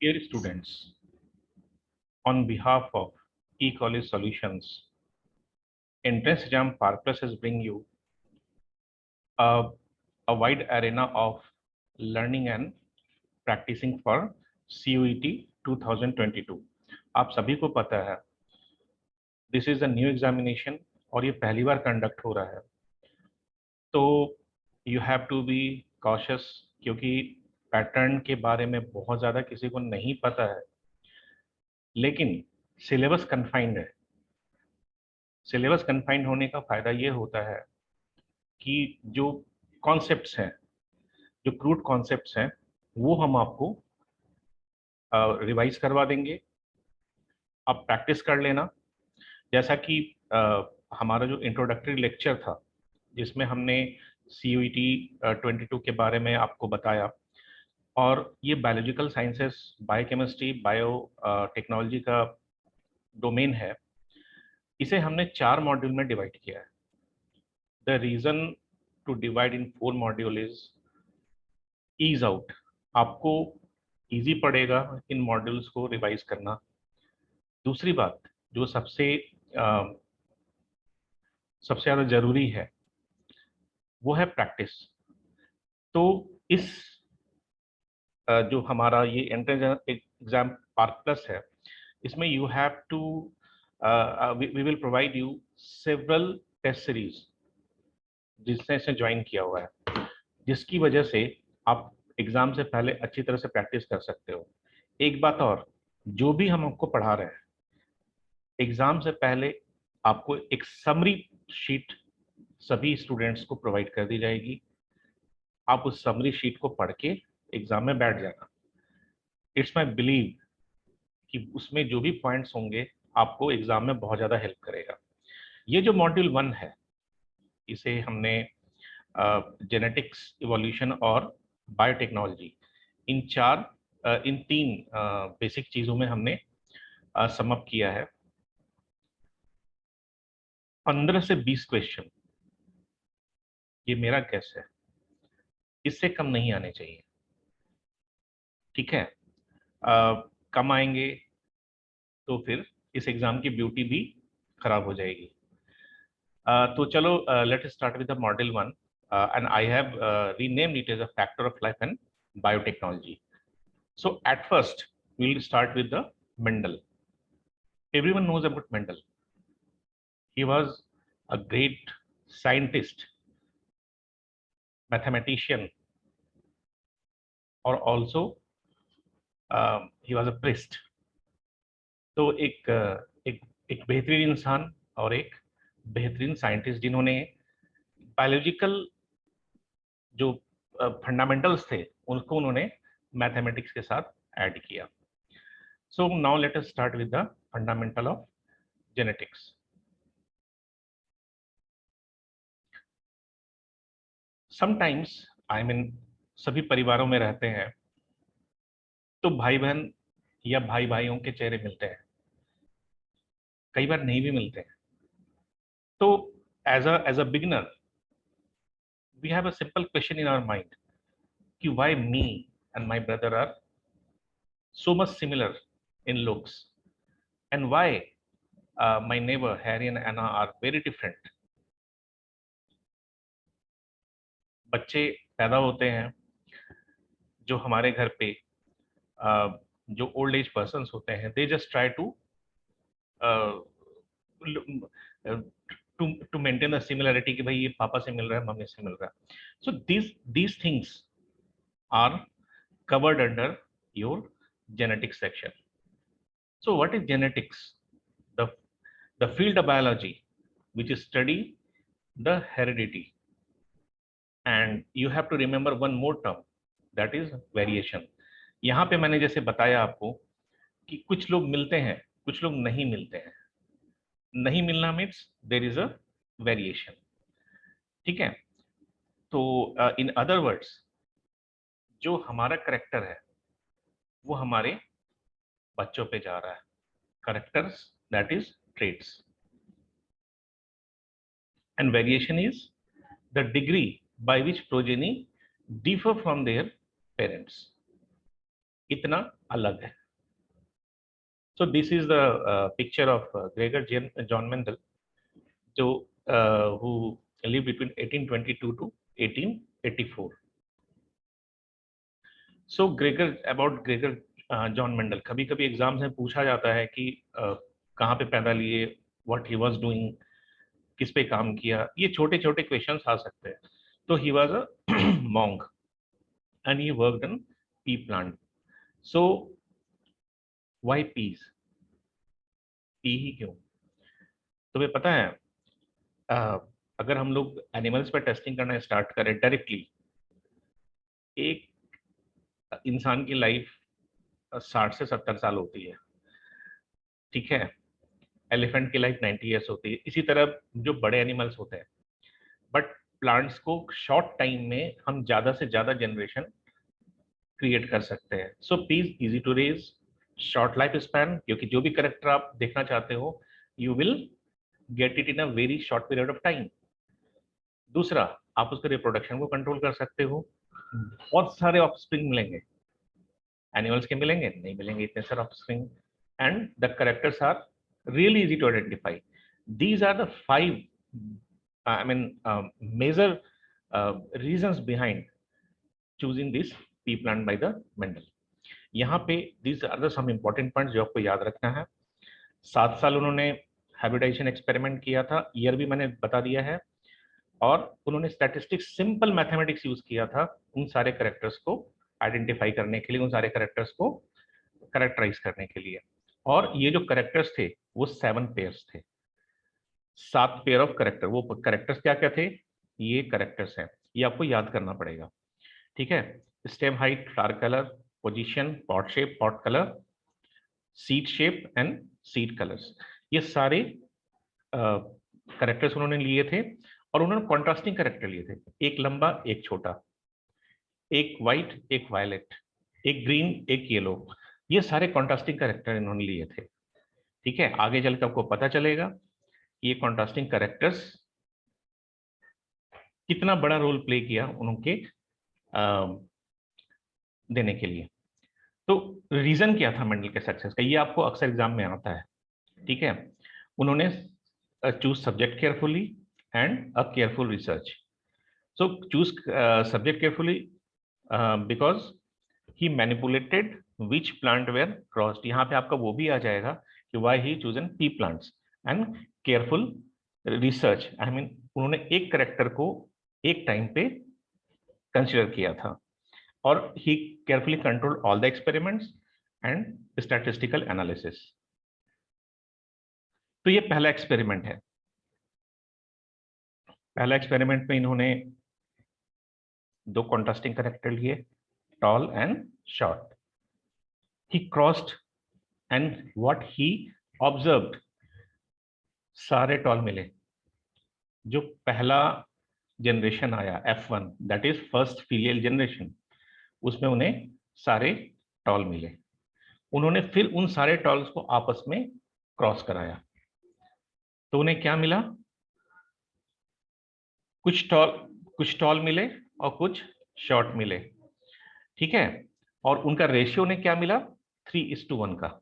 Dear students, on behalf of eCollege Solutions, Entrance Exam Parkless has bring you a, a wide arena of learning and practicing for CUET 2022. आप सभी को पता है this is a new examination और ये पहली बार conduct हो रहा है, तो you have to be cautious क्योंकि पैटर्न के बारे में बहुत ज़्यादा किसी को नहीं पता है, लेकिन सिलेबस कन्फाइंड है। सिलेबस कन्फाइंड होने का फायदा ये होता है कि जो कॉन्सेप्ट्स हैं, जो क्रूड कॉन्सेप्ट्स हैं, वो हम आपको रिवाइज करवा देंगे। आप प्रैक्टिस कर लेना। जैसा कि हमारा जो इंट्रोडक्टरी लेक्चर था जिसमें हमने CUET 22 के बारे में आपको बताया, और ये biological sciences, biochemistry, bio technology का डोमेन है। इसे हमने 4 मॉड्यूल में डिवाइड किया है। The reason to divide in 4 module is ease out. आपको इजी पड़ेगा इन मॉड्यूल्स को रिवाइज करना। दूसरी बात जो सबसे ज़्यादा जरूरी है वो है प्रैक्टिस। तो इस जो हमारा ये एंट्रेंस एग्जाम पार्क प्लस है, इसमें you have to we will provide you several test series जिसने इसे ज्वाइन किया हुआ है, जिसकी वजह से आप एग्जाम से पहले अच्छी तरह से प्रैक्टिस कर सकते हो। एक बात और, जो भी हम आपको पढ़ा रहे हैं, एग्जाम से पहले आपको एक समरी शीट सभी स्टूडेंट्स को प्रोवाइड कर दी जाएगी। आप उस समरी शीट को पढ़ के एग्जाम में बैठ जाना। इट्स माई बिलीव कि उसमें जो भी पॉइंट्स होंगे आपको एग्जाम में बहुत ज़्यादा हेल्प करेगा। ये जो मॉड्यूल 1 है, इसे हमने जेनेटिक्स, इवोल्यूशन और बायोटेक्नोलॉजी, इन तीन बेसिक चीज़ों में हमने समअप किया है। 15 से 20 क्वेश्चन, ये मेरा गेस है, इससे कम नहीं आने चाहिए। ठीक है, कम आएंगे तो फिर इस एग्जाम की ब्यूटी भी खराब हो जाएगी। तो चलो, let start with the model 1, and I have renamed it as a factor of life and biotechnology. So at first, we'll start with the Mendel. Everyone knows about Mendel. He was a great scientist, mathematician, or also he was a priest. तो एक बेहतरीन इंसान और एक बेहतरीन scientist जिन्होंने biological जो fundamentals थे उनको उन्होंने मैथमेटिक्स के साथ ऐड किया। So now let us start with the fundamental of genetics. Sometimes I mean सभी परिवारों में रहते हैं तो भाई बहन या भाई भाइयों के चेहरे मिलते हैं, कई बार नहीं भी मिलते हैं। तो as a beginner we have a simple question in our mind कि why me and my brother are so much similar in looks, and why my neighbor Harry and Anna are very different. बच्चे पैदा होते हैं जो हमारे घर पे जो ओल्ड एज पर्सन्स होते हैं, they just try to to maintain the similarity कि भाई ये पापा से मिल रहा है, मम्मी से मिल रहा है। सो these things are covered under your genetics section. So what is genetics? The field of biology which is study the heredity, and you have to remember one more term, that is variation. यहाँ पे मैंने जैसे बताया आपको कि कुछ लोग मिलते हैं, कुछ लोग नहीं मिलते हैं। नहीं मिलना means there is a variation. ठीक है, तो इन अदर वर्ड्स जो हमारा करेक्टर है वो हमारे बच्चों पे जा रहा है। Characters, that is traits, and variation is the degree by which progeny differ from their parents. इतना अलग है। So this is the picture of Gregor John Mendel, जो who lived between 1822 to 1884. So about Gregor John Mendel, कभी कभी exams में पूछा जाता है कि कहाँ पे पैदा लिए, what he was doing, किस पे काम किया, ये छोटे छोटे क्वेश्चंस आ सकते हैं। तो he was a monk and he worked on pea plant. So why peas? Pea ही क्यों? तुम्हें पता है अगर हम लोग एनिमल्स पर टेस्टिंग करना स्टार्ट करें डायरेक्टली, एक इंसान की लाइफ 60 से 70 साल होती है, ठीक है। एलिफेंट की लाइफ 90 ईयर्स होती है, इसी तरह जो बड़े एनिमल्स होते हैं। बट प्लांट्स को शॉर्ट टाइम में हम ज्यादा से ज्यादा जनरेशन क्रिएट कर सकते हैं। So peas easy to raise, short life span, क्योंकि जो भी करेक्टर आप देखना चाहते हो you will get it in a very short period of time. दूसरा, आप उसके रिप्रोडक्शन को कंट्रोल कर सकते हो, बहुत सारे ऑफस्प्रिंग मिलेंगे। एनिमल्स के मिलेंगे नहीं, मिलेंगे इतने सारे offspring, and the characters are really easy to identify. These are the 5 major reasons behind choosing this pea plant by the Mendel. यहाँ पे these are the some important points जो आपको याद रखना है। 7 साल उन्होंने हाइब्रिडाइजेशन एक्सपेरिमेंट किया था, ईयर भी मैंने बता दिया है, और उन्होंने स्टैटिस्टिक्स, सिंपल मैथमेटिक्स यूज किया था उन सारे करेक्टर्स को आइडेंटिफाई करने के लिए, उन सारे करेक्टर्स को करेक्टराइज करने के लिए। और ये जो करेक्टर्स थे वो 7 पेयर्स थे, 7 पेयर ऑफ करेक्टर। वो करेक्टर्स क्या क्या थे? ये करेक्टर्स हैं, ये आपको याद करना पड़ेगा, ठीक है। Stem height, flower colour, position, pot shape, pot colour, seed shape and seed colours, ये सारे करेक्टर्स उन्होंने लिए थे। और उन्होंने कॉन्ट्रास्टिंग करेक्टर लिए थे, एक लंबा एक छोटा, एक व्हाइट एक वायलेट, एक ग्रीन एक येलो, ये सारे कॉन्ट्रास्टिंग करेक्टर इन्होंने लिए थे, ठीक है। आगे चलकर आपको पता चलेगा ये कॉन्ट्रास्टिंग करेक्टर्स कितना बड़ा रोल प्ले किया उनके देने के लिए। तो रीजन क्या था मेंडल के सक्सेस का, ये आपको अक्सर एग्जाम में आता है, ठीक है। उन्होंने choose subject carefully and a careful research. So choose subject carefully because he manipulated which plant were crossed. यहाँ पे आपका वो भी आ जाएगा कि why he chosen pea plants, and careful research, I mean उन्होंने एक करेक्टर को एक टाइम पे कंसिडर किया था, और ही carefully control all the experiments and statistical analysis. तो ये पहला एक्सपेरिमेंट है। पहला एक्सपेरिमेंट में इन्होंने 2 कॉन्ट्रास्टिंग करेक्टर लिए, tall and short. He crossed and what he observed, सारे टॉल मिले। जो पहला जनरेशन आया F1, that is first filial generation, उसमें उन्हें सारे टॉल मिले। उन्होंने फिर उन सारे टॉल्स को आपस में क्रॉस कराया, तो उन्हें क्या मिला? कुछ टॉल मिले और कुछ शॉर्ट मिले, ठीक है। और उनका रेशियो ने क्या मिला? 3:1 का।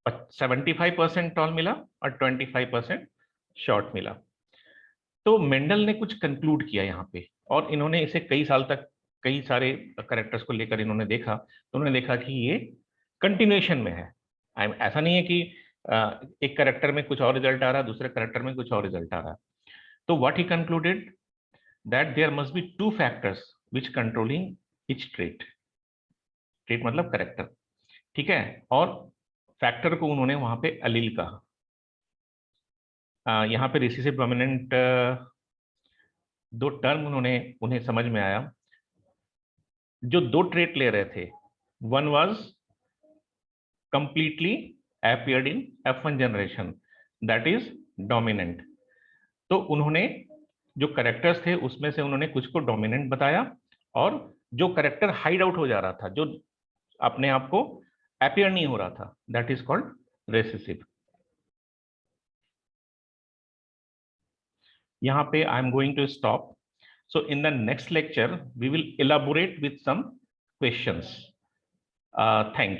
75% टॉल मिला और 25% शॉर्ट मिला। तो मेंडल ने कुछ कंक्लूड किया यहाँ पे, और इन्होंने इसे कई साल तक कई सारे करेक्टर्स को लेकर इन्होंने देखा, तो उन्होंने देखा कि ये कंटिन्यूएशन में है। ऐसा नहीं है कि एक करेक्टर में कुछ और रिजल्ट आ रहा है, दूसरे करेक्टर में कुछ और रिजल्ट आ रहा है। तो what he concluded that there must be 2 factors which controlling each trait. Trait मतलब करेक्टर, ठीक है। और फैक्टर को उन्होंने वहां पे अलील कहा। यहाँ पे रिसेसिव डोमिनेंट 2 टर्म उन्हें समझ में आया। जो 2 ट्रेट ले रहे थे, one was completely appeared in F1 generation, that is dominant. तो उन्होंने जो करेक्टर्स थे उसमें से उन्होंने कुछ को डोमिनेंट बताया, और जो करेक्टर हाइड आउट हो जा रहा था, जो अपने आप को अपीयर नहीं हो रहा था, दैट इज कॉल्ड रेसेसिव। यहाँ पे I am going to stop. So in the next lecture, we will elaborate with some questions. Thank